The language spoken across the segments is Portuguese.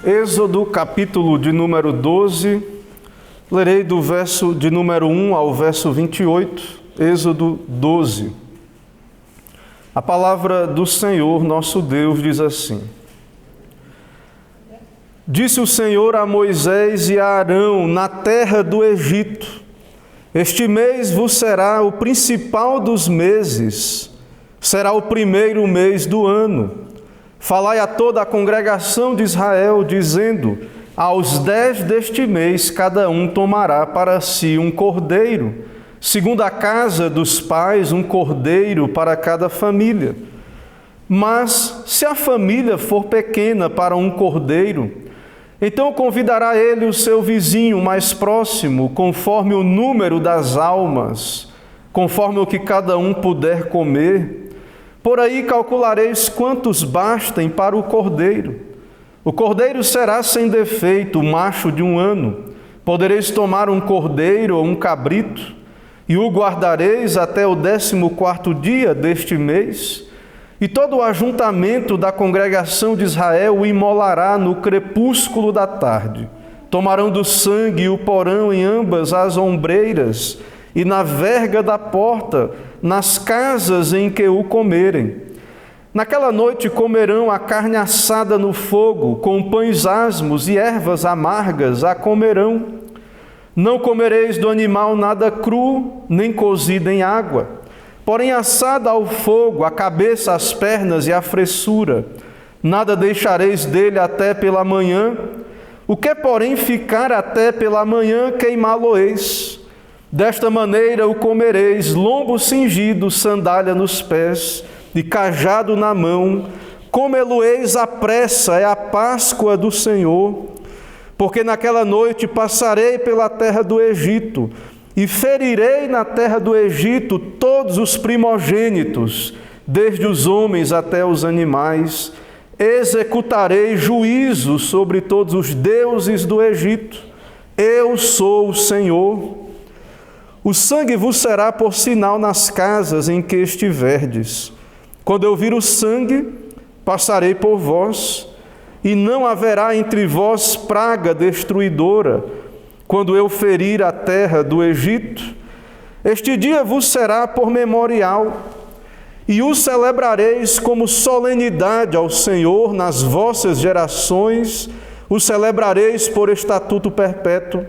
Êxodo, capítulo de número 12, lerei do verso de número 1 ao verso 28, Êxodo 12. A palavra do Senhor, nosso Deus, diz assim: Disse o Senhor a Moisés e a Arão na terra do Egito: Este mês vos será o principal dos meses, será o primeiro mês do ano. Falai a toda a congregação de Israel, dizendo: Aos 10 deste mês, cada um tomará para si um cordeiro, segundo a casa dos pais, um cordeiro para cada família. Mas, se a família for pequena para um cordeiro, então convidará ele o seu vizinho mais próximo, conforme o número das almas, conforme o que cada um puder comer. Por aí calculareis quantos bastem para o cordeiro. O cordeiro será sem defeito, macho de 1 ano. Podereis tomar um cordeiro ou um cabrito, e o guardareis até o 14º dia deste mês. E todo o ajuntamento da congregação de Israel o imolará no crepúsculo da tarde. Tomarão do sangue e o porão em ambas as ombreiras e na verga da porta, nas casas em que o comerem. Naquela noite comerão a carne assada no fogo, com pães asmos e ervas amargas a comerão. Não comereis do animal nada cru, nem cozido em água, porém assada ao fogo, a cabeça, as pernas e a fressura. Nada deixareis dele até pela manhã. O que, porém, ficar até pela manhã, queimá-lo-eis. Desta maneira o comereis, lombo cingido, sandália nos pés e cajado na mão. Comê-lo-eis à pressa, é a Páscoa do Senhor. Porque naquela noite passarei pela terra do Egito e ferirei na terra do Egito todos os primogênitos, desde os homens até os animais. Executarei juízo sobre todos os deuses do Egito. Eu sou o Senhor. O sangue vos será por sinal nas casas em que estiverdes. Quando eu vir o sangue, passarei por vós, e não haverá entre vós praga destruidora, quando eu ferir a terra do Egito. Este dia vos será por memorial, e o celebrareis como solenidade ao Senhor nas vossas gerações, o celebrareis por estatuto perpétuo.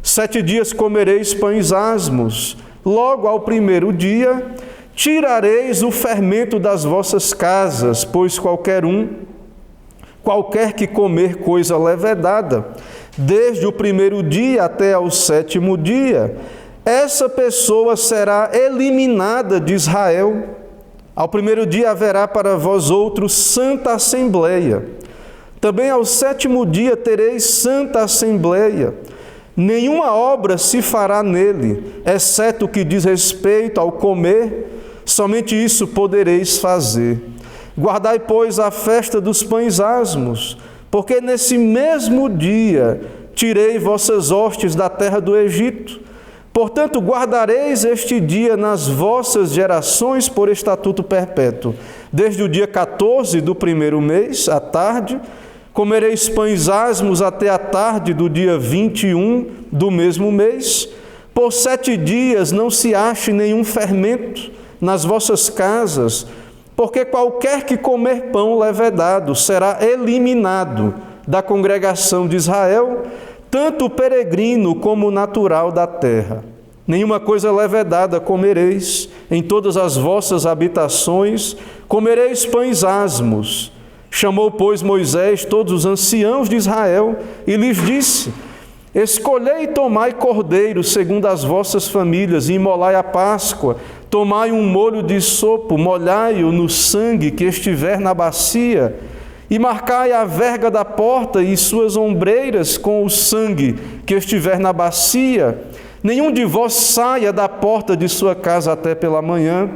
7 dias comereis pães asmos, logo ao primeiro dia tirareis o fermento das vossas casas, pois qualquer que comer coisa levedada, desde o primeiro dia até ao 7º dia, essa pessoa será eliminada de Israel. Ao primeiro dia haverá para vós outros santa assembleia. Também ao 7º dia tereis santa assembleia. Nenhuma obra se fará nele, exceto o que diz respeito ao comer, somente isso podereis fazer. Guardai, pois, a festa dos pães asmos, porque nesse mesmo dia tirei vossas hostes da terra do Egito. Portanto, guardareis este dia nas vossas gerações por estatuto perpétuo. Desde o dia 14 do primeiro mês, à tarde, comereis pães asmos até a tarde do dia 21 do mesmo mês. Por 7 dias não se ache nenhum fermento nas vossas casas, porque qualquer que comer pão levedado será eliminado da congregação de Israel, tanto o peregrino como o natural da terra. Nenhuma coisa levedada comereis em todas as vossas habitações, comereis pães asmos. Chamou, pois, Moisés todos os anciãos de Israel e lhes disse: Escolhei e tomai cordeiro segundo as vossas famílias, e imolai a Páscoa. Tomai um molho de sopo, molhai-o no sangue que estiver na bacia, e marcai a verga da porta e suas ombreiras com o sangue que estiver na bacia. Nenhum de vós saia da porta de sua casa até pela manhã,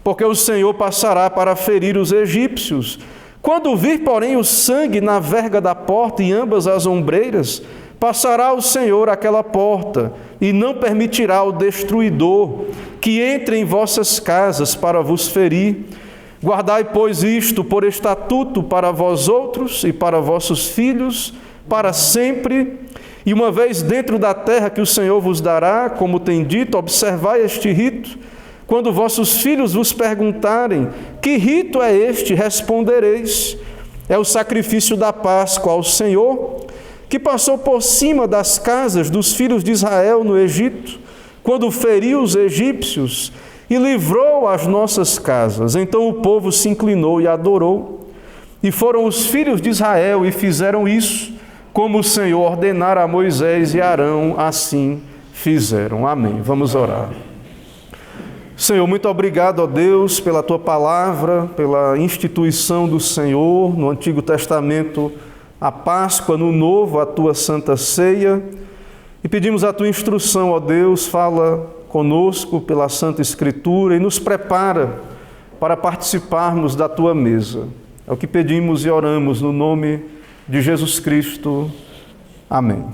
porque o Senhor passará para ferir os egípcios. Quando vir, porém, o sangue na verga da porta e ambas as ombreiras, passará o Senhor aquela porta e não permitirá o destruidor que entre em vossas casas para vos ferir. Guardai, pois, isto por estatuto para vós outros e para vossos filhos, para sempre. E uma vez dentro da terra que o Senhor vos dará, como tem dito, observai este rito. Quando vossos filhos vos perguntarem, que rito é este? Respondereis, é o sacrifício da Páscoa ao Senhor, que passou por cima das casas dos filhos de Israel no Egito, quando feriu os egípcios e livrou as nossas casas. Então o povo se inclinou e adorou. E foram os filhos de Israel e fizeram isso, como o Senhor ordenara a Moisés e Arão, assim fizeram. Amém. Vamos orar. Senhor, muito obrigado, ó Deus, pela Tua palavra, pela instituição do Senhor no Antigo Testamento, a Páscoa, no Novo, a Tua Santa Ceia. E pedimos a Tua instrução, ó Deus, fala conosco pela Santa Escritura e nos prepara para participarmos da Tua mesa. É o que pedimos e oramos no nome de Jesus Cristo. Amém.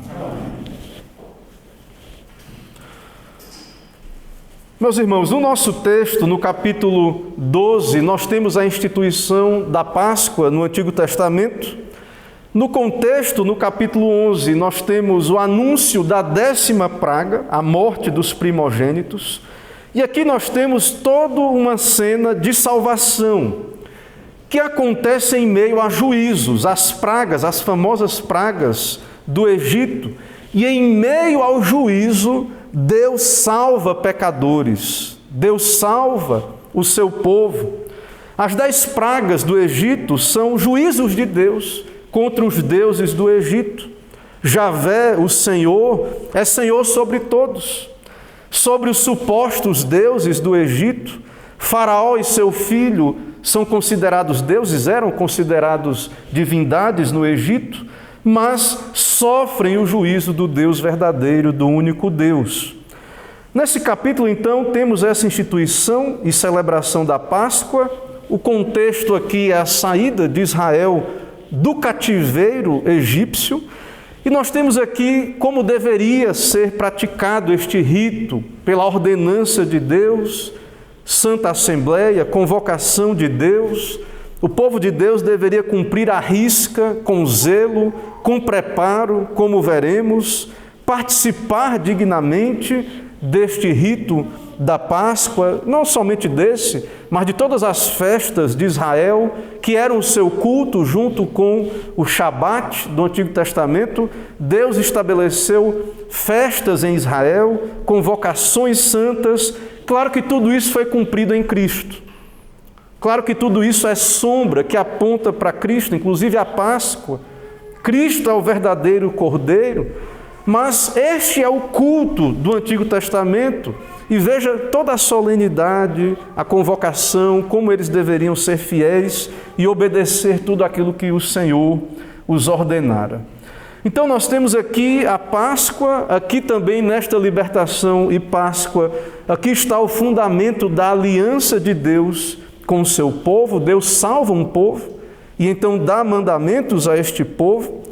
Meus irmãos, no nosso texto, no capítulo 12, nós temos a instituição da Páscoa no Antigo Testamento. No contexto, no capítulo 11, nós temos o anúncio da 10ª praga, a morte dos primogênitos. E aqui nós temos toda uma cena de salvação, que acontece em meio a juízos, as pragas, as famosas pragas do Egito. E em meio ao juízo, Deus salva pecadores, Deus salva o seu povo. As 10 pragas do Egito são juízos de Deus contra os deuses do Egito. Javé, o Senhor, é Senhor sobre todos. Sobre os supostos deuses do Egito, Faraó e seu filho são considerados deuses, eram considerados divindades no Egito, mas sofrem o juízo do Deus verdadeiro, do único Deus. Nesse capítulo, então, temos essa instituição e celebração da Páscoa. O contexto aqui é a saída de Israel do cativeiro egípcio. E nós temos aqui como deveria ser praticado este rito, pela ordenança de Deus, Santa Assembleia, convocação de Deus. O povo de Deus deveria cumprir à risca, com zelo, com preparo, como veremos, participar dignamente deste rito da Páscoa, não somente desse, mas de todas as festas de Israel, que eram o seu culto junto com o Shabat do Antigo Testamento. Deus estabeleceu festas em Israel, convocações santas. Claro que tudo isso foi cumprido em Cristo. Claro que tudo isso é sombra que aponta para Cristo, inclusive a Páscoa. Cristo é o verdadeiro Cordeiro, mas este é o culto do Antigo Testamento. E veja toda a solenidade, a convocação, como eles deveriam ser fiéis e obedecer tudo aquilo que o Senhor os ordenara. Então nós temos aqui a Páscoa, aqui também nesta libertação e Páscoa, aqui está o fundamento da aliança de Deus com o seu povo. Deus salva um povo e então dá mandamentos a este povo.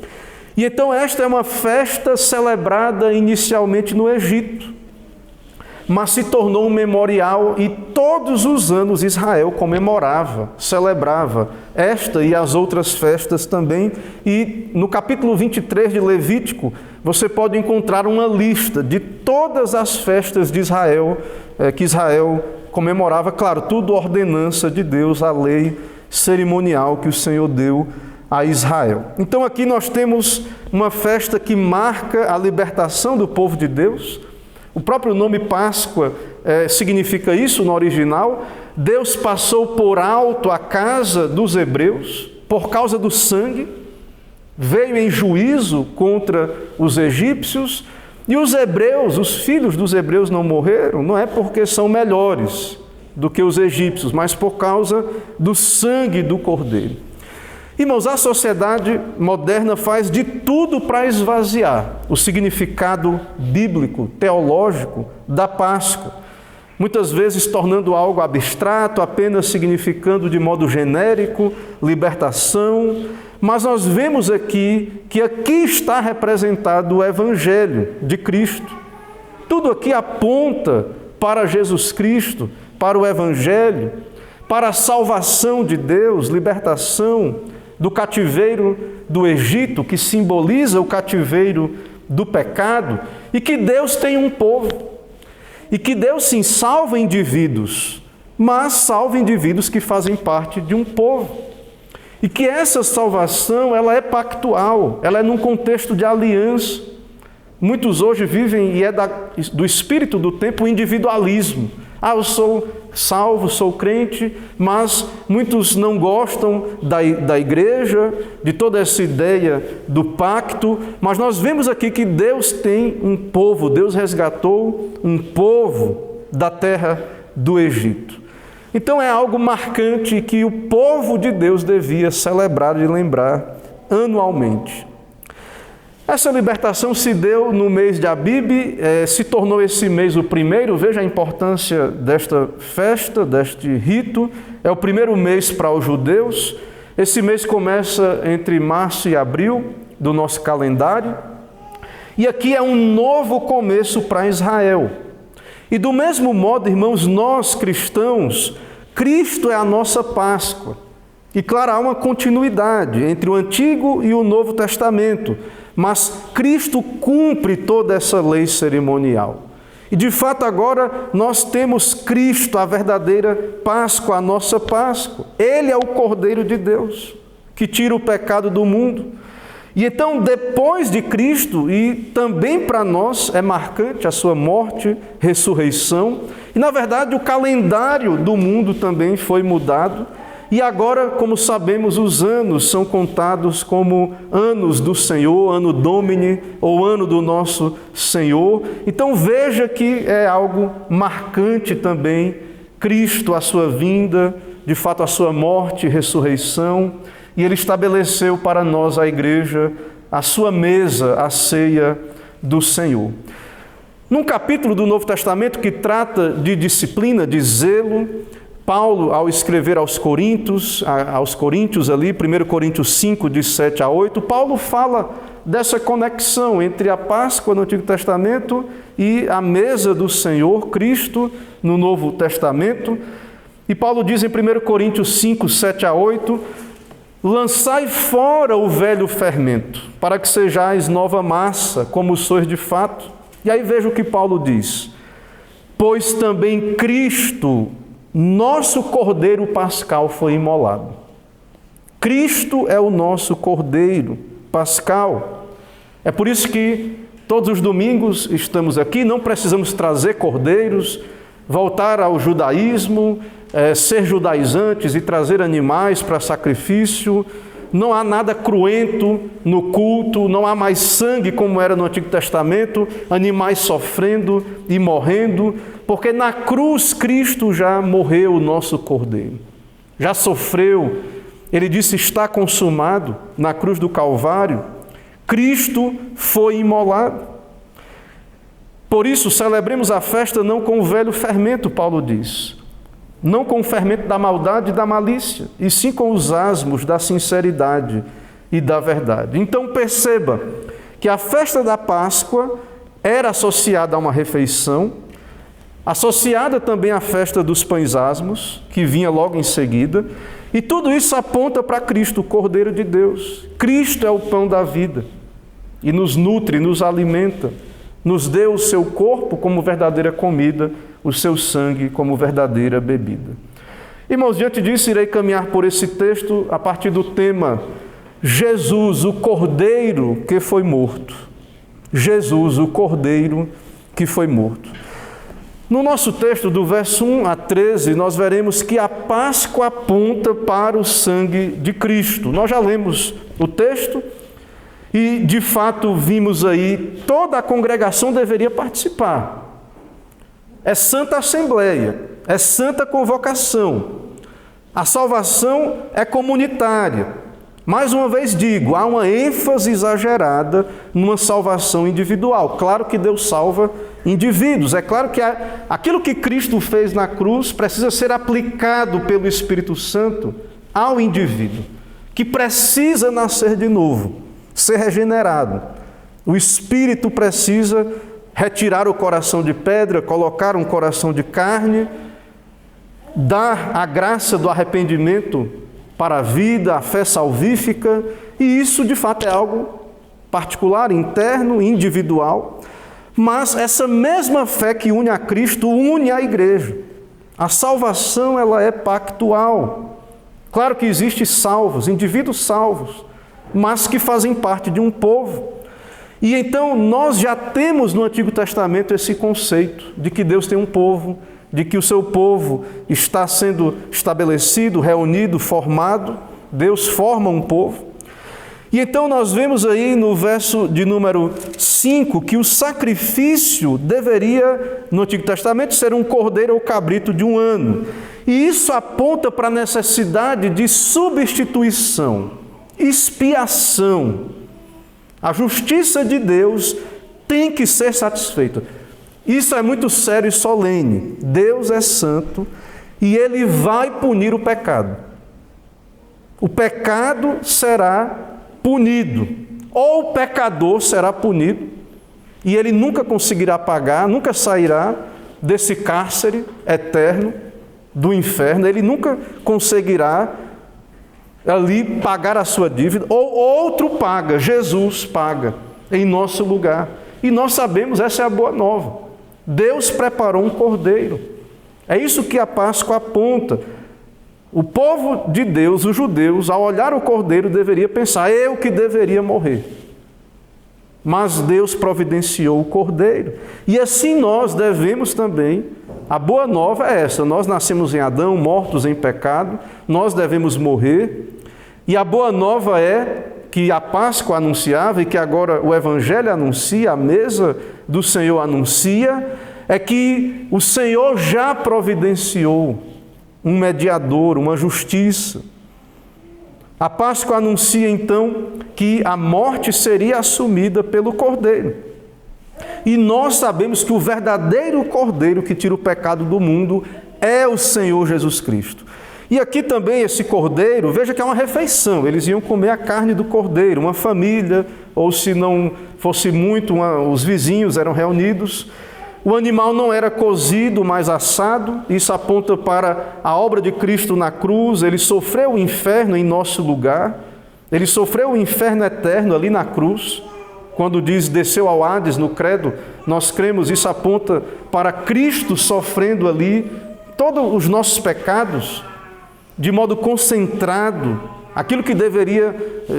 E então esta é uma festa celebrada inicialmente no Egito, mas se tornou um memorial e todos os anos Israel comemorava, celebrava esta e as outras festas também. E no capítulo 23 de Levítico, você pode encontrar uma lista de todas as festas de Israel, que Israel comemorava, claro, tudo ordenança de Deus, a lei cerimonial que o Senhor deu a Israel. Então aqui nós temos uma festa que marca a libertação do povo de Deus. O próprio nome Páscoa significa isso no original. Deus passou por alto a casa dos hebreus por causa do sangue, veio em juízo contra os egípcios, e os hebreus, os filhos dos hebreus não morreram, não é porque são melhores do que os egípcios, mas por causa do sangue do Cordeiro. Irmãos, a sociedade moderna faz de tudo para esvaziar o significado bíblico, teológico da Páscoa, muitas vezes tornando algo abstrato, apenas significando de modo genérico libertação. Mas nós vemos aqui que aqui está representado o Evangelho de Cristo. Tudo aqui aponta para Jesus Cristo, para o Evangelho, para a salvação de Deus, libertação do cativeiro do Egito, que simboliza o cativeiro do pecado, e que Deus tem um povo, e que Deus sim salva indivíduos, mas salva indivíduos que fazem parte de um povo, e que essa salvação ela é pactual, ela é num contexto de aliança. Muitos hoje vivem, e é do espírito do tempo, o individualismo. Eu sou salvo, sou crente, mas muitos não gostam da igreja, de toda essa ideia do pacto, mas nós vemos aqui que Deus tem um povo, Deus resgatou um povo da terra do Egito. Então é algo marcante que o povo de Deus devia celebrar e lembrar anualmente. Essa libertação se deu no mês de Abib, se tornou esse mês o primeiro. Veja a importância desta festa, deste rito. É o primeiro mês para os judeus. Esse mês começa entre março e abril do nosso calendário. E aqui é um novo começo para Israel. E do mesmo modo, irmãos, nós cristãos, Cristo é a nossa Páscoa. E claro, há uma continuidade entre o Antigo e o Novo Testamento. Mas Cristo cumpre toda essa lei cerimonial. E de fato agora nós temos Cristo, a verdadeira Páscoa, a nossa Páscoa. Ele é o Cordeiro de Deus, que tira o pecado do mundo. E então depois de Cristo, e também para nós é marcante a sua morte, ressurreição. E na verdade o calendário do mundo também foi mudado. E agora, como sabemos, os anos são contados como anos do Senhor, ano Domini, ou ano do nosso Senhor. Então veja que é algo marcante também, Cristo, a sua vinda, de fato a sua morte e ressurreição, e Ele estabeleceu para nós, a igreja, a sua mesa, a ceia do Senhor. Num capítulo do Novo Testamento que trata de disciplina, de zelo, Paulo, ao escrever aos Coríntios ali, 1 Coríntios 5, de 7 a 8, Paulo fala dessa conexão entre a Páscoa no Antigo Testamento e a mesa do Senhor, Cristo, no Novo Testamento. E Paulo diz em 1 Coríntios 5, 7 a 8, lançai fora o velho fermento, para que sejais nova massa, como sois de fato. E aí veja o que Paulo diz, pois também Cristo, nosso Cordeiro Pascal, foi imolado. Cristo é o nosso Cordeiro Pascal. É por isso que todos os domingos estamos aqui, não precisamos trazer cordeiros, voltar ao judaísmo, ser judaizantes e trazer animais para sacrifício. Não há nada cruento no culto, não há mais sangue como era no Antigo Testamento, animais sofrendo e morrendo, porque na cruz Cristo já morreu, o nosso Cordeiro. Já sofreu, ele disse, está consumado, na cruz do Calvário. Cristo foi imolado. Por isso, celebremos a festa não com o velho fermento, Paulo diz, não com o fermento da maldade e da malícia, e sim com os asmos da sinceridade e da verdade. Então perceba que a festa da Páscoa era associada a uma refeição, associada também à festa dos pães asmos, que vinha logo em seguida, e tudo isso aponta para Cristo, o Cordeiro de Deus. Cristo é o pão da vida, e nos nutre, nos alimenta, nos deu o seu corpo como verdadeira comida, o seu sangue como verdadeira bebida. Irmãos, diante disso, irei caminhar por esse texto a partir do tema Jesus, o Cordeiro que foi morto. Jesus, o Cordeiro que foi morto. No nosso texto, do verso 1 a 13, nós veremos que a Páscoa aponta para o sangue de Cristo. Nós já lemos o texto e, de fato, vimos aí, toda a congregação deveria participar. É santa assembleia, é santa convocação. A salvação é comunitária. Mais uma vez digo, há uma ênfase exagerada numa salvação individual. Claro que Deus salva indivíduos. É claro que aquilo que Cristo fez na cruz precisa ser aplicado pelo Espírito Santo ao indivíduo, que precisa nascer de novo, ser regenerado. O Espírito precisa retirar o coração de pedra, colocar um coração de carne, dar a graça do arrependimento para a vida, a fé salvífica, e isso de fato é algo particular, interno, individual, mas essa mesma fé que une a Cristo une a igreja. A salvação, ela é pactual. Claro que existem salvos, indivíduos salvos, mas que fazem parte de um povo. E então nós já temos no Antigo Testamento esse conceito de que Deus tem um povo, de que o seu povo está sendo estabelecido, reunido, formado. Deus forma um povo. E então nós vemos aí no verso de número 5 que o sacrifício deveria, no Antigo Testamento, ser um cordeiro ou cabrito de 1 ano. E isso aponta para a necessidade de substituição, expiação. A justiça de Deus tem que ser satisfeita. Isso é muito sério e solene. Deus é santo e Ele vai punir o pecado. O pecado será punido, ou o pecador será punido, e ele nunca conseguirá pagar, nunca sairá desse cárcere eterno do inferno, ele nunca conseguirá ali pagar a sua dívida, ou outro paga, Jesus paga em nosso lugar. E nós sabemos, essa é a boa nova. Deus preparou um cordeiro. É isso que a Páscoa aponta. O povo de Deus, os judeus, ao olhar o cordeiro, deveria pensar, eu que deveria morrer. Mas Deus providenciou o cordeiro. E assim nós devemos também, a boa nova é essa, nós nascemos em Adão, mortos em pecado, nós devemos morrer. E a boa nova é que a Páscoa anunciava e que agora o Evangelho anuncia, a mesa do Senhor anuncia, é que o Senhor já providenciou um mediador, uma justiça. A Páscoa anuncia então que a morte seria assumida pelo Cordeiro. E nós sabemos que o verdadeiro Cordeiro que tira o pecado do mundo é o Senhor Jesus Cristo. E aqui também esse Cordeiro, veja que é uma refeição, eles iam comer a carne do Cordeiro, uma família, ou se não fosse muito, os vizinhos eram reunidos. O animal não era cozido, mas assado. Isso aponta para a obra de Cristo na cruz. Ele sofreu o inferno em nosso lugar. Ele sofreu o inferno eterno ali na cruz. Quando diz desceu ao Hades no credo, nós cremos, isso aponta para Cristo sofrendo ali todos os nossos pecados de modo concentrado. Aquilo que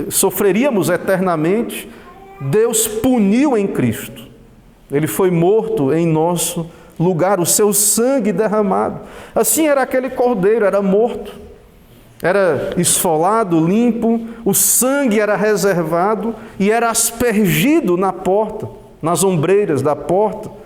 sofreríamos eternamente, Deus puniu em Cristo. Ele foi morto em nosso lugar, o seu sangue derramado. Assim era aquele cordeiro, era morto, era esfolado, limpo, o sangue era reservado e era aspergido na porta, nas ombreiras da porta.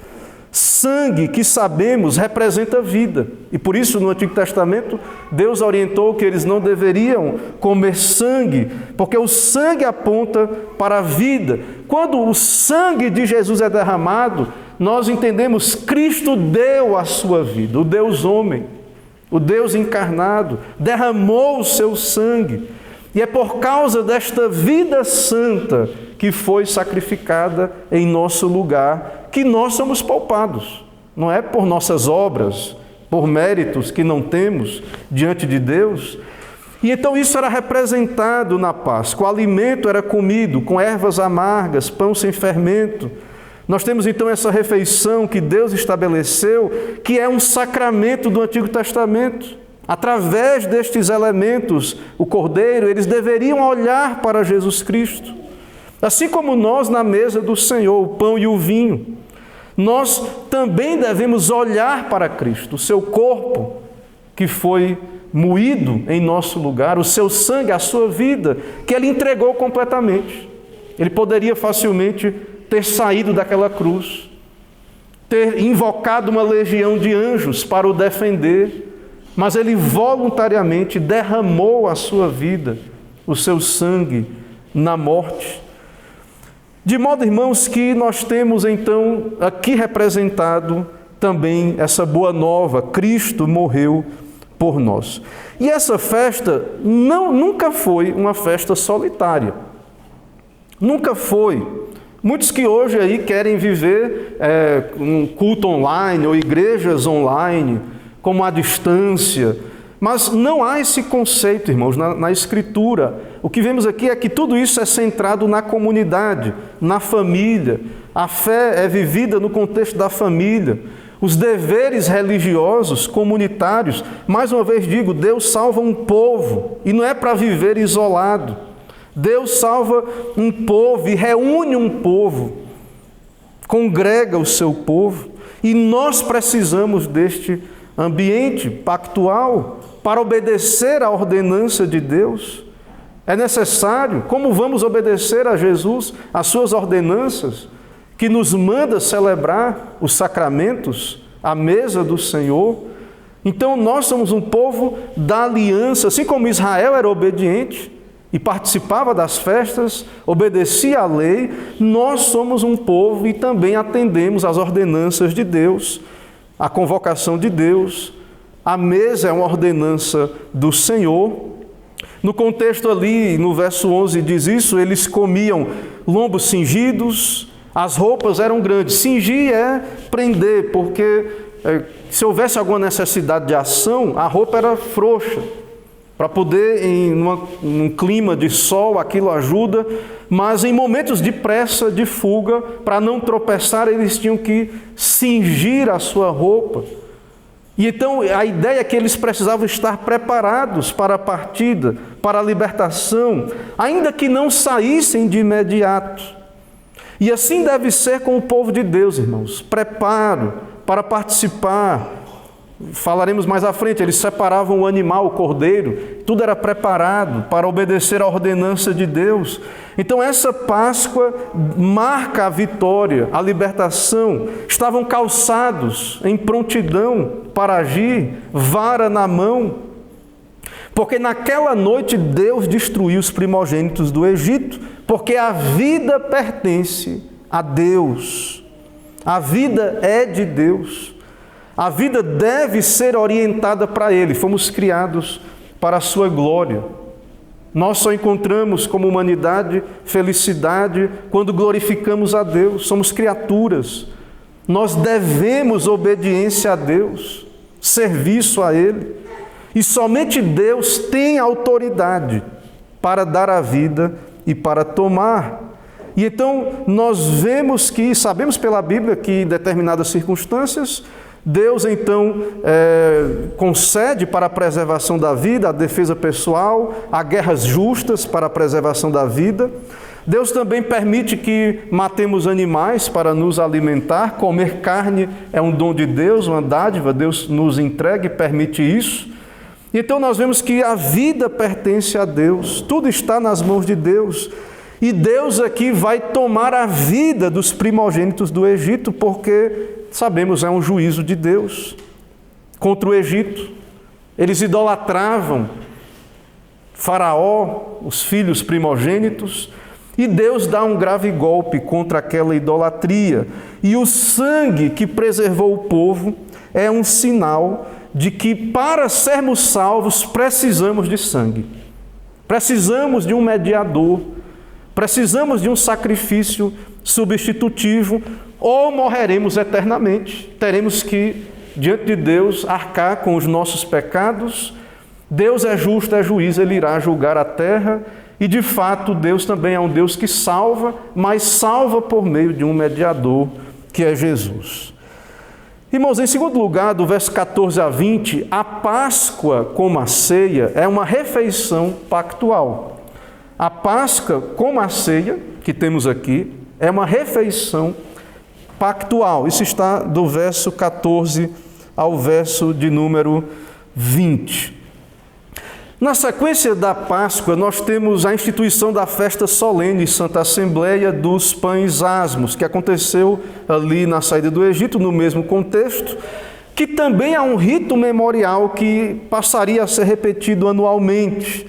Sangue que sabemos representa vida. E por isso no Antigo Testamento Deus orientou que eles não deveriam comer sangue, porque o sangue aponta para a vida. Quando o sangue de Jesus é derramado, nós entendemos Cristo deu a sua vida, o Deus homem, o Deus encarnado, derramou o seu sangue. E é por causa desta vida santa que foi sacrificada em nosso lugar, que nós somos poupados. Não é por nossas obras, por méritos que não temos diante de Deus. E então isso era representado na Páscoa. O alimento era comido com ervas amargas, pão sem fermento. Nós temos então essa refeição que Deus estabeleceu, que é um sacramento do Antigo Testamento. Através destes elementos, o Cordeiro, eles deveriam olhar para Jesus Cristo. Assim como nós na mesa do Senhor, o pão e o vinho, nós também devemos olhar para Cristo, o seu corpo que foi moído em nosso lugar, o seu sangue, a sua vida, que Ele entregou completamente. Ele poderia facilmente ter saído daquela cruz, ter invocado uma legião de anjos para o defender, mas Ele voluntariamente derramou a sua vida, o seu sangue na morte. De modo, irmãos, que nós temos então aqui representado também essa boa nova, Cristo morreu por nós. E essa festa nunca foi uma festa solitária. Nunca foi. Muitos que hoje aí querem viver um culto online ou igrejas online, como a distância. Mas não há esse conceito, irmãos, na Escritura. O que vemos aqui é que tudo isso é centrado na comunidade, na família. A fé é vivida no contexto da família. Os deveres religiosos, comunitários, mais uma vez digo, Deus salva um povo e não é para viver isolado. Deus salva um povo e reúne um povo, congrega o seu povo, e nós precisamos deste ambiente pactual para obedecer à ordenança de Deus. É necessário, como vamos obedecer a Jesus, as suas ordenanças, que nos manda celebrar os sacramentos, a mesa do Senhor. Então nós somos um povo da aliança, assim como Israel era obediente e participava das festas, obedecia à lei, nós somos um povo e também atendemos às ordenanças de Deus, à convocação de Deus. A mesa é uma ordenança do Senhor. No contexto ali, no verso 11 diz isso, eles comiam lombos cingidos, as roupas eram grandes. Cingir é prender, porque se houvesse alguma necessidade de ação, a roupa era frouxa. Para poder, num clima de sol, aquilo ajuda, mas em momentos de pressa, de fuga, para não tropeçar, eles tinham que cingir a sua roupa. E então a ideia é que eles precisavam estar preparados para a partida, para a libertação, ainda que não saíssem de imediato. E assim deve ser com o povo de Deus, irmãos. Preparo para participar. Falaremos mais à frente, eles separavam o animal, o cordeiro, tudo era preparado para obedecer à ordenança de Deus. Então essa Páscoa marca a vitória, a libertação. Estavam calçados em prontidão para agir, vara na mão, porque naquela noite Deus destruiu os primogênitos do Egito, porque a vida pertence a Deus, a vida é de Deus. A vida deve ser orientada para Ele. Fomos criados para a sua glória. Nós só encontramos como humanidade felicidade quando glorificamos a Deus. Somos criaturas. Nós devemos obediência a Deus, serviço a Ele. E somente Deus tem autoridade para dar a vida e para tomar. E então nós vemos que, sabemos pela Bíblia que em determinadas circunstâncias, Deus então concede para a preservação da vida, a defesa pessoal, há guerras justas para a preservação da vida. Deus também permite que matemos animais para nos alimentar. Comer carne é um dom de Deus, uma dádiva, Deus nos entrega e permite isso. Então nós vemos que a vida pertence a Deus, tudo está nas mãos de Deus. E Deus aqui vai tomar a vida dos primogênitos do Egito, porque sabemos, é um juízo de Deus contra o Egito. Eles idolatravam Faraó, os filhos primogênitos, e Deus dá um grave golpe contra aquela idolatria. E o sangue que preservou o povo é um sinal de que para sermos salvos precisamos de sangue. Precisamos de um mediador, precisamos de um sacrifício substitutivo, ou morreremos eternamente. Teremos que, diante de Deus, arcar com os nossos pecados. Deus é justo, é juiz, Ele irá julgar a terra. E, de fato, Deus também é um Deus que salva, mas salva por meio de um mediador, que é Jesus. Irmãos, em segundo lugar, do verso 14 a 20, a Páscoa, como a ceia, é uma refeição pactual. A Páscoa, como a ceia, que temos aqui, é uma refeição pactual. Isso está do verso 14 ao verso de número 20. Na sequência da Páscoa, nós temos a instituição da festa solene, Santa Assembleia dos Pães Asmos, que aconteceu ali na saída do Egito, no mesmo contexto, que também é um rito memorial que passaria a ser repetido anualmente.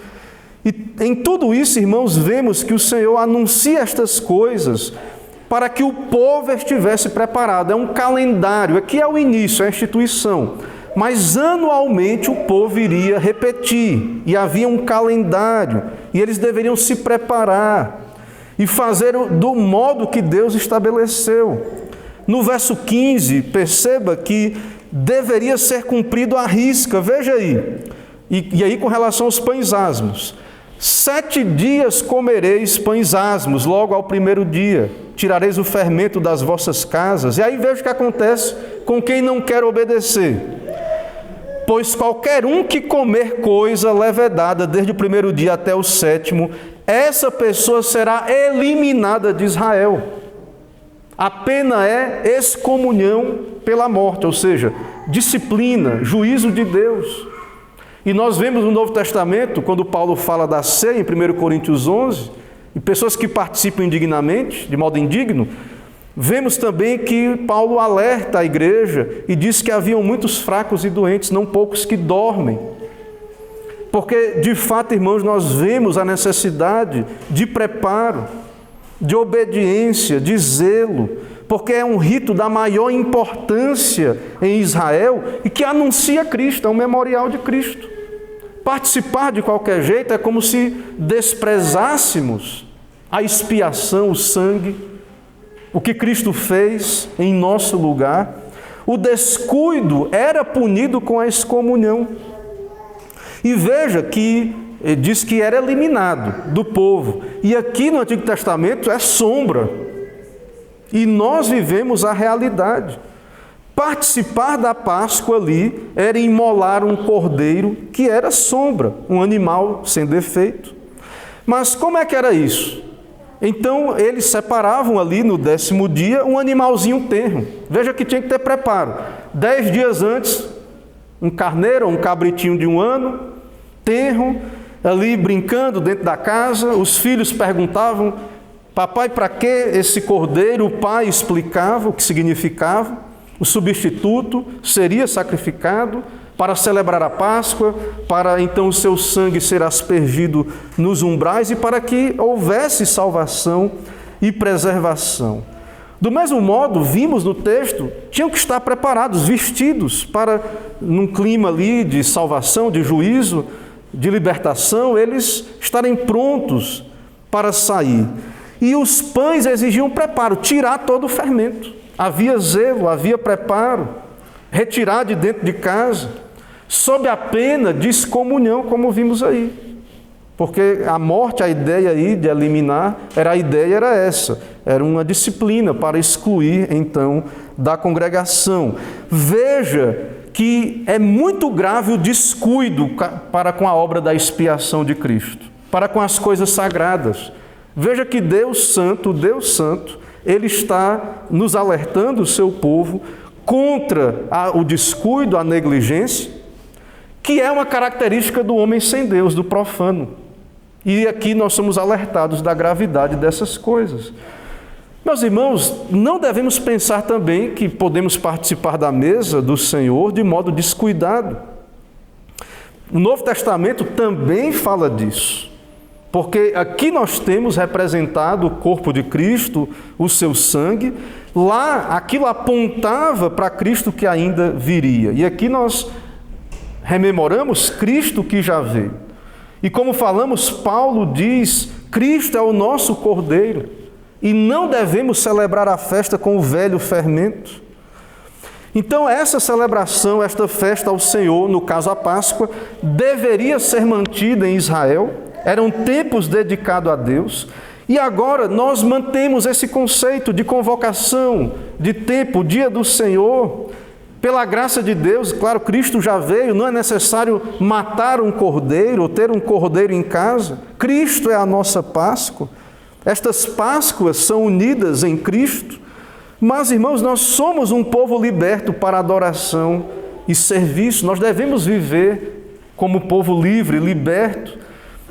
E em tudo isso, irmãos, vemos que o Senhor anuncia estas coisas para que o povo estivesse preparado. É um calendário, aqui é o início, é a instituição. Mas anualmente o povo iria repetir, e havia um calendário, e eles deveriam se preparar e fazer do modo que Deus estabeleceu. No verso 15, perceba que deveria ser cumprido à risca. Veja aí. E aí com relação aos pães asmos. 7 dias comereis pães asmos, logo ao primeiro dia. Tirareis o fermento das vossas casas. E aí veja o que acontece com quem não quer obedecer. Pois qualquer um que comer coisa levedada desde o primeiro dia até o 7º, essa pessoa será eliminada de Israel. A pena é excomunhão pela morte, ou seja, disciplina, juízo de Deus. E nós vemos no Novo Testamento, quando Paulo fala da ceia, em 1 Coríntios 11, e pessoas que participam indignamente, de modo indigno, vemos também que Paulo alerta a igreja e diz que haviam muitos fracos e doentes, não poucos que dormem. Porque, de fato, irmãos, nós vemos a necessidade de preparo, de obediência, de zelo, porque é um rito da maior importância em Israel e que anuncia Cristo, é um memorial de Cristo. Participar de qualquer jeito é como se desprezássemos a expiação, o sangue, o que Cristo fez em nosso lugar. O descuido era punido com a excomunhão. E veja que diz que era eliminado do povo. E aqui no Antigo Testamento é sombra. E nós vivemos a realidade. Participar da Páscoa ali era imolar um cordeiro que era sombra, um animal sem defeito. Mas como é que era isso? Então eles separavam ali no 10º dia um animalzinho tenro. Veja que tinha que ter preparo. 10 dias antes, um carneiro, um cabritinho de 1 ano, tenro, ali brincando dentro da casa. Os filhos perguntavam: papai, para que esse cordeiro? O pai explicava o que significava. O substituto seria sacrificado para celebrar a Páscoa, para então o seu sangue ser aspergido nos umbrais e para que houvesse salvação e preservação. Do mesmo modo, vimos no texto, tinham que estar preparados, vestidos para, num clima ali de salvação, de juízo, de libertação, eles estarem prontos para sair. E os pães exigiam preparo, tirar todo o fermento. Havia zelo, havia preparo, retirar de dentro de casa, sob a pena de excomunhão, como vimos aí. Porque a morte, a ideia aí de eliminar, a ideia era essa, era uma disciplina para excluir, então, da congregação. Veja que é muito grave o descuido para com a obra da expiação de Cristo, para com as coisas sagradas. Veja que Deus Santo, Ele está nos alertando, o seu povo, contra o descuido, a negligência, que é uma característica do homem sem Deus, do profano. E aqui nós somos alertados da gravidade dessas coisas. Meus irmãos, não devemos pensar também que podemos participar da mesa do Senhor de modo descuidado. O Novo Testamento também fala disso. Porque aqui nós temos representado o corpo de Cristo, o seu sangue. Lá, aquilo apontava para Cristo que ainda viria. E aqui nós rememoramos Cristo que já veio. E como falamos, Paulo diz, Cristo é o nosso Cordeiro. E não devemos celebrar a festa com o velho fermento. Então, essa celebração, esta festa ao Senhor, no caso a Páscoa, deveria ser mantida em Israel. Eram tempos dedicados a Deus. E agora nós mantemos esse conceito de convocação, de tempo, dia do Senhor. Pela graça de Deus, claro, Cristo já veio, não é necessário matar um cordeiro ou ter um cordeiro em casa. Cristo é a nossa Páscoa. Estas Páscoas são unidas em Cristo. Mas, irmãos, nós somos um povo liberto para adoração e serviço. Nós devemos viver como povo livre, liberto,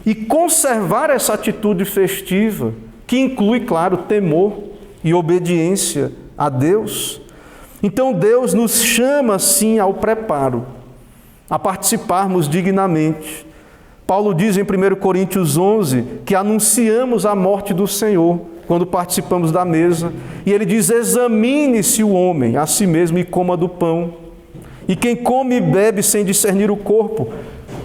e conservar essa atitude festiva, que inclui, claro, temor e obediência a Deus. Então Deus nos chama, sim, ao preparo, a participarmos dignamente. Paulo diz em 1 Coríntios 11 que anunciamos a morte do Senhor quando participamos da mesa. E ele diz, examine-se o homem a si mesmo e coma do pão. E quem come e bebe sem discernir o corpo,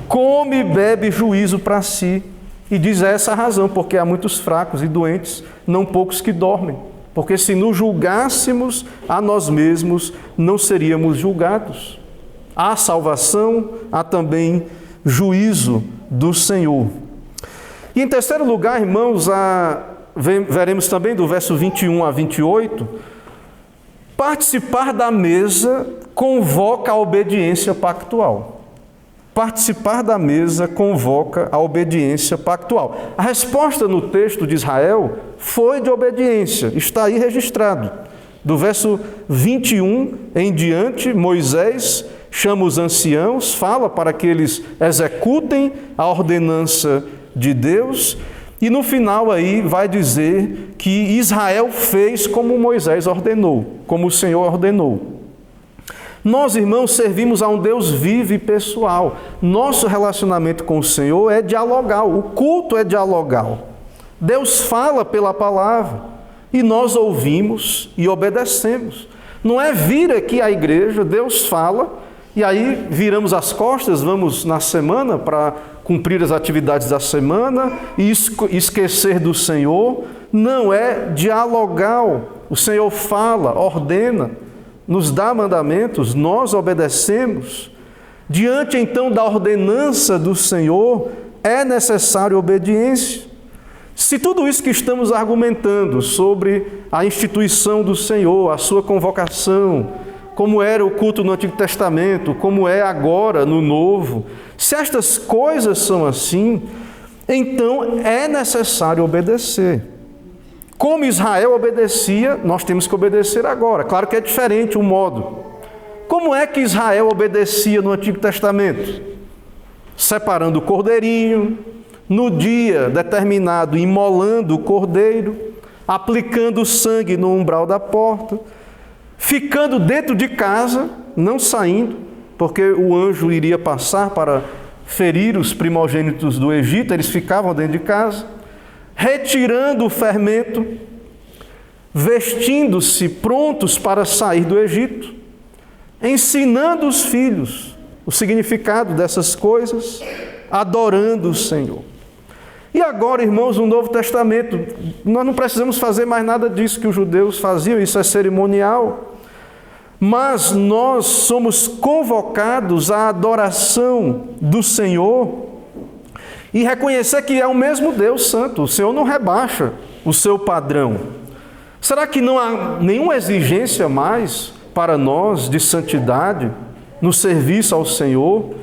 come e bebe juízo para si. E diz essa a razão, porque há muitos fracos e doentes, não poucos que dormem. porque se nos julgássemos a nós mesmos, não seríamos julgados. Há salvação, há também juízo do Senhor. E em terceiro lugar, irmãos, veremos também do verso 21 a 28, participar da mesa convoca a obediência pactual. Participar da mesa convoca a obediência pactual. A resposta no texto de Israel foi de obediência, está aí registrado. Do verso 21 em diante, Moisés chama os anciãos, fala para que eles executem a ordenança de Deus, e no final aí vai dizer que Israel fez como Moisés ordenou, como o Senhor ordenou. Nós, irmãos, servimos a um Deus vivo e pessoal. Nosso relacionamento com o Senhor é dialogal, o culto é dialogal. Deus fala pela palavra e nós ouvimos e obedecemos. Não é vir aqui à igreja, Deus fala e aí viramos as costas, vamos na semana para cumprir as atividades da semana e esquecer do Senhor. Não, é dialogal. O Senhor fala, ordena, nos dá mandamentos, nós obedecemos. Diante então da ordenança do Senhor, é necessário obediência. Se tudo isso que estamos argumentando sobre a instituição do Senhor, a sua convocação, como era o culto no Antigo Testamento, como é agora no Novo, se estas coisas são assim, então é necessário obedecer. Como Israel obedecia, nós temos que obedecer agora. Claro que é diferente o modo. Como é que Israel obedecia no Antigo Testamento? Separando o cordeirinho, no dia determinado, imolando o cordeiro, aplicando o sangue no umbral da porta, ficando dentro de casa, não saindo, porque o anjo iria passar para ferir os primogênitos do Egito, eles ficavam dentro de casa, retirando o fermento, vestindo-se prontos para sair do Egito, ensinando os filhos o significado dessas coisas, adorando o Senhor. E agora, irmãos, no Novo Testamento, nós não precisamos fazer mais nada disso que os judeus faziam, isso é cerimonial, mas nós somos convocados à adoração do Senhor e reconhecer que é o mesmo Deus Santo. O Senhor não rebaixa o seu padrão. Será que não há nenhuma exigência mais para nós de santidade no serviço ao Senhor?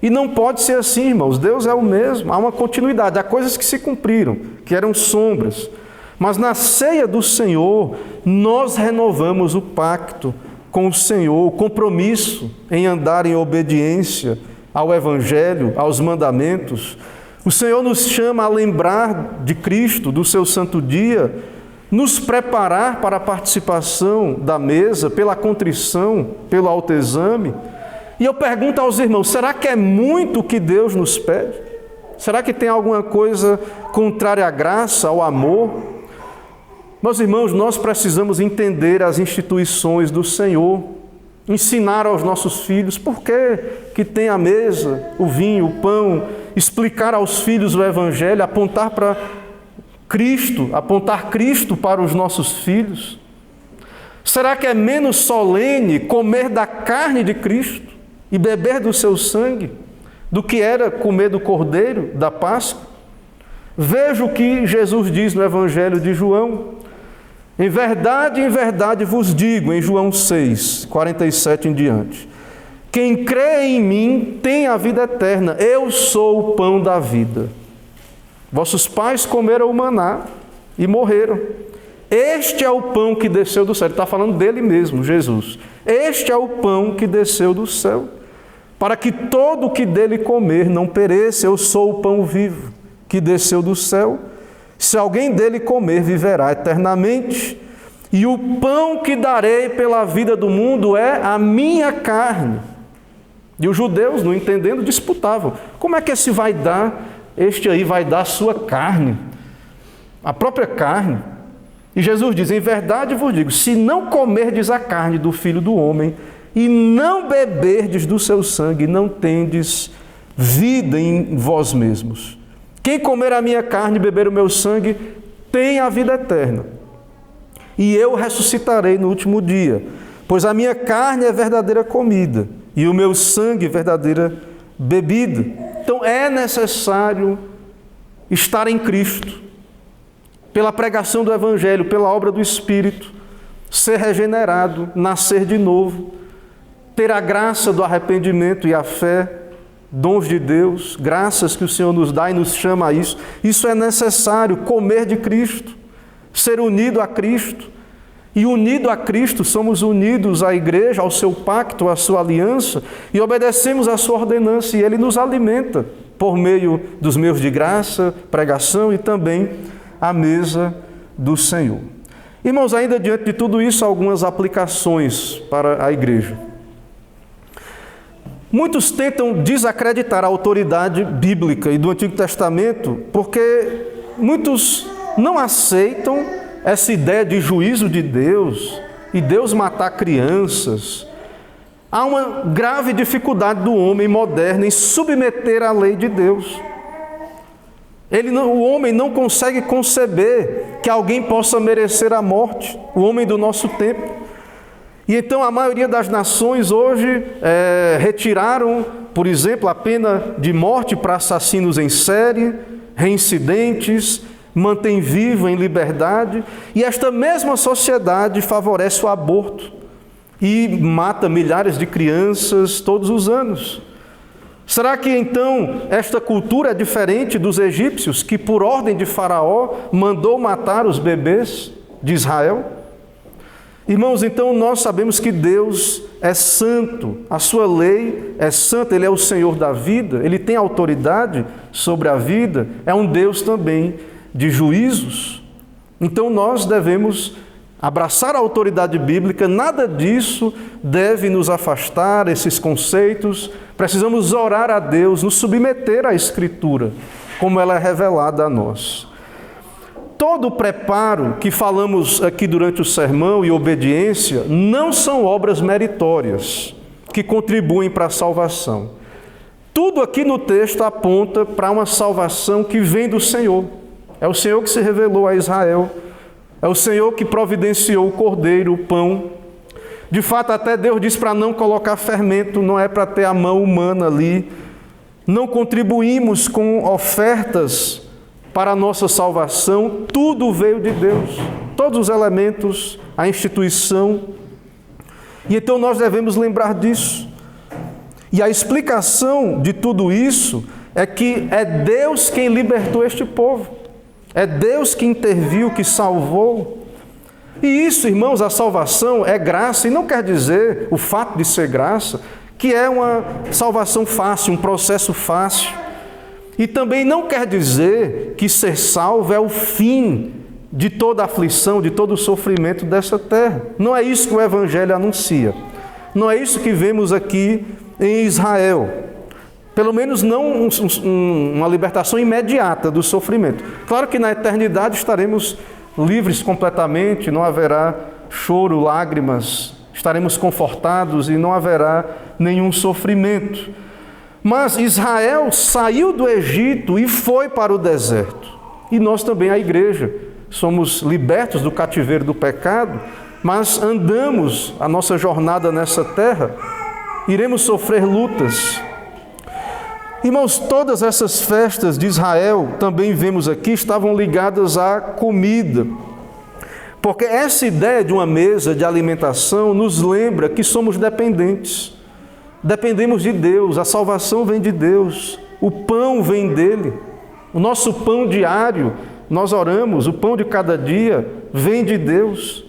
E não pode ser assim, irmãos. Deus é o mesmo, há uma continuidade. Há coisas que se cumpriram, que eram sombras. Mas na ceia do Senhor, nós renovamos o pacto com o Senhor, o compromisso em andar em obediência ao Evangelho, aos mandamentos. O Senhor nos chama a lembrar de Cristo, do seu santo dia, nos preparar para a participação da mesa, pela contrição, pelo autoexame. E eu pergunto aos irmãos, será que é muito o que Deus nos pede? Será que tem alguma coisa contrária à graça, ao amor? Meus irmãos, nós precisamos entender as instituições do Senhor, ensinar aos nossos filhos por que tem a mesa, o vinho, o pão, explicar aos filhos o Evangelho, apontar para Cristo, apontar Cristo para os nossos filhos. Será que é menos solene comer da carne de Cristo e beber do seu sangue do que era comer do cordeiro da Páscoa? Veja o que Jesus diz no Evangelho de João. Em verdade vos digo, em João 6, 47 em diante, quem crê em mim tem a vida eterna, eu sou o pão da vida. Vossos pais comeram o maná e morreram. Este é o pão que desceu do céu. Ele está falando dele mesmo, Jesus. Este é o pão que desceu do céu, para que todo o que dele comer não pereça. Eu sou o pão vivo que desceu do céu. Se alguém dele comer, viverá eternamente. E o pão que darei pela vida do mundo é a minha carne. E os judeus, não entendendo, disputavam. Como é que esse vai dar? Este aí vai dar a sua carne, a própria carne. E Jesus diz, em verdade vos digo, se não comerdes a carne do Filho do Homem e não beberdes do seu sangue, não tendes vida em vós mesmos. Quem comer a minha carne e beber o meu sangue tem a vida eterna. e eu ressuscitarei no último dia, pois a minha carne é verdadeira comida e o meu sangue verdadeira bebida. Então é necessário estar em Cristo, pela pregação do Evangelho, pela obra do Espírito, ser regenerado, nascer de novo, ter a graça do arrependimento e a fé, dons de Deus, graças que o Senhor nos dá e nos chama a isso. Isso é necessário, comer de Cristo, ser unido a Cristo. E unido a Cristo, somos unidos à igreja, ao seu pacto, à sua aliança, e obedecemos à sua ordenança, e Ele nos alimenta por meio dos meios de graça, pregação e também a mesa do Senhor. Irmãos, ainda diante de tudo isso, algumas aplicações para a igreja. Muitos tentam desacreditar a autoridade bíblica e do Antigo Testamento porque muitos não aceitam essa ideia de juízo de Deus e Deus matar crianças. Há uma grave dificuldade do homem moderno em submeter a lei de Deus. O homem não consegue conceber que alguém possa merecer a morte, o homem do nosso tempo. E então a maioria das nações hoje retiraram, por exemplo, a pena de morte para assassinos em série, reincidentes, mantém vivo em liberdade, e esta mesma sociedade favorece o aborto e mata milhares de crianças todos os anos. Será que então esta cultura é diferente dos egípcios, que por ordem de Faraó mandou matar os bebês de Israel? Irmãos, então nós sabemos que Deus é santo, a sua lei é santa, Ele é o Senhor da vida, Ele tem autoridade sobre a vida, é um Deus também de juízos. Então nós devemos abraçar a autoridade bíblica, nada disso deve nos afastar, esses conceitos. Precisamos orar a Deus, nos submeter à Escritura, como ela é revelada a nós. Todo o preparo que falamos aqui durante o sermão e obediência não são obras meritórias que contribuem para a salvação. Tudo aqui no texto aponta para uma salvação que vem do Senhor. É o Senhor que se revelou a Israel. É o Senhor que providenciou o cordeiro, o pão. De fato, até Deus diz para não colocar fermento, não é para ter a mão humana ali. Não contribuímos com ofertas para a nossa salvação, tudo veio de Deus. Todos os elementos, a instituição. E então nós devemos lembrar disso. E a explicação de tudo isso é que é Deus quem libertou este povo. É Deus que interviu, que salvou. E isso, irmãos, a salvação é graça, e não quer dizer, o fato de ser graça, que é uma salvação fácil, um processo fácil. E também não quer dizer que ser salvo é o fim de toda a aflição, de todo o sofrimento dessa terra. Não é isso que o Evangelho anuncia. Não é isso que vemos aqui em Israel. Pelo menos não uma libertação imediata do sofrimento. Claro que na eternidade estaremos livres completamente, não haverá choro, lágrimas, estaremos confortados e não haverá nenhum sofrimento. Mas Israel saiu do Egito e foi para o deserto. E nós também, a igreja, somos libertos do cativeiro do pecado, mas andamos a nossa jornada nessa terra, iremos sofrer lutas. Irmãos, todas essas festas de Israel, também vemos aqui, estavam ligadas à comida. Porque essa ideia de uma mesa de alimentação nos lembra que somos dependentes. Dependemos de Deus, a salvação vem de Deus, o pão vem dele. O nosso pão diário, nós oramos, o pão de cada dia vem de Deus.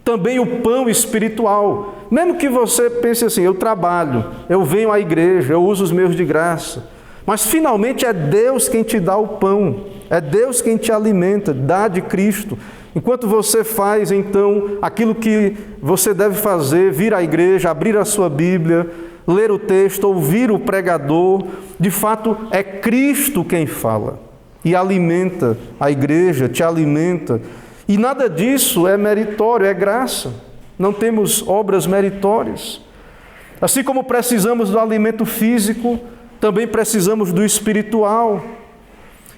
Também o pão espiritual. Mesmo que você pense assim, eu trabalho, eu venho à igreja, eu uso os meios de graça. Mas finalmente é Deus quem te dá o pão, é Deus quem te alimenta, dá de Cristo. Enquanto você faz, então, aquilo que você deve fazer, vir à igreja, abrir a sua Bíblia, ler o texto, ouvir o pregador, de fato é Cristo quem fala e alimenta a igreja, te alimenta. E nada disso é meritório, é graça. Não temos obras meritórias. Assim como precisamos do alimento físico, também precisamos do espiritual.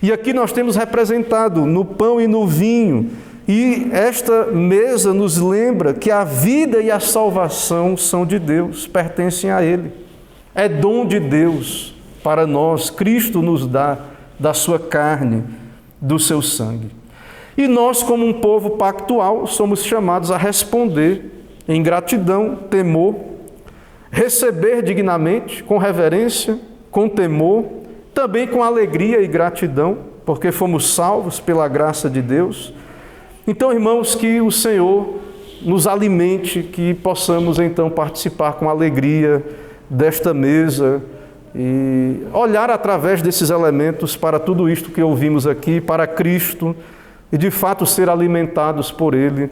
E aqui nós temos representado no pão e no vinho, E esta mesa nos lembra que a vida e a salvação são de Deus, pertencem a Ele. É dom de Deus para nós. Cristo nos dá da sua carne, do seu sangue. E nós, como um povo pactual, somos chamados a responder em gratidão, temor, receber dignamente, com reverência, com temor, também com alegria e gratidão, porque fomos salvos pela graça de Deus. Então, irmãos, que o Senhor nos alimente, que possamos então participar com alegria desta mesa e olhar através desses elementos para tudo isto que ouvimos aqui, para Cristo, e de fato ser alimentados por Ele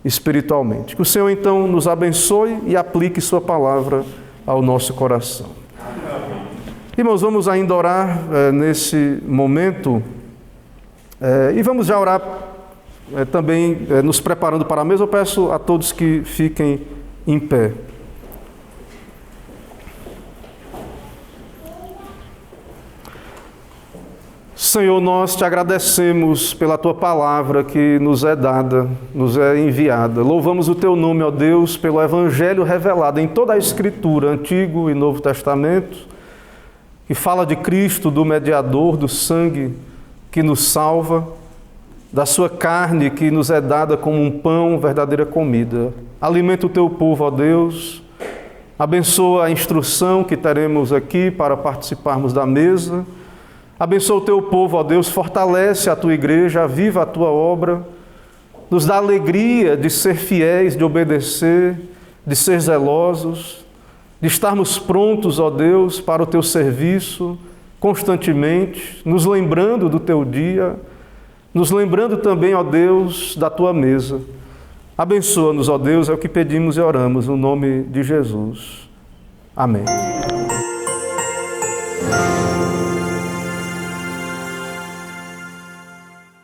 espiritualmente. Que o Senhor então nos abençoe e aplique Sua palavra ao nosso coração. Irmãos, vamos ainda orar nesse momento e vamos já orar também nos preparando para a mesa. Eu peço a todos que fiquem em pé. Senhor, nós te agradecemos pela Tua palavra que nos é dada, nos é enviada. Louvamos o Teu nome, ó Deus, pelo Evangelho revelado em toda a Escritura, Antigo e Novo Testamento, que fala de Cristo, do mediador, do sangue que nos salva, da Sua carne que nos é dada como um pão, verdadeira comida. Alimenta o Teu povo, ó Deus. Abençoa a instrução que teremos aqui para participarmos da mesa. Abençoa o Teu povo, ó Deus, fortalece a Tua igreja, aviva a Tua obra, nos dá alegria de ser fiéis, de obedecer, de ser zelosos, de estarmos prontos, ó Deus, para o Teu serviço, constantemente, nos lembrando do Teu dia, nos lembrando também, ó Deus, da Tua mesa. Abençoa-nos, ó Deus, é o que pedimos e oramos, no nome de Jesus. Amém.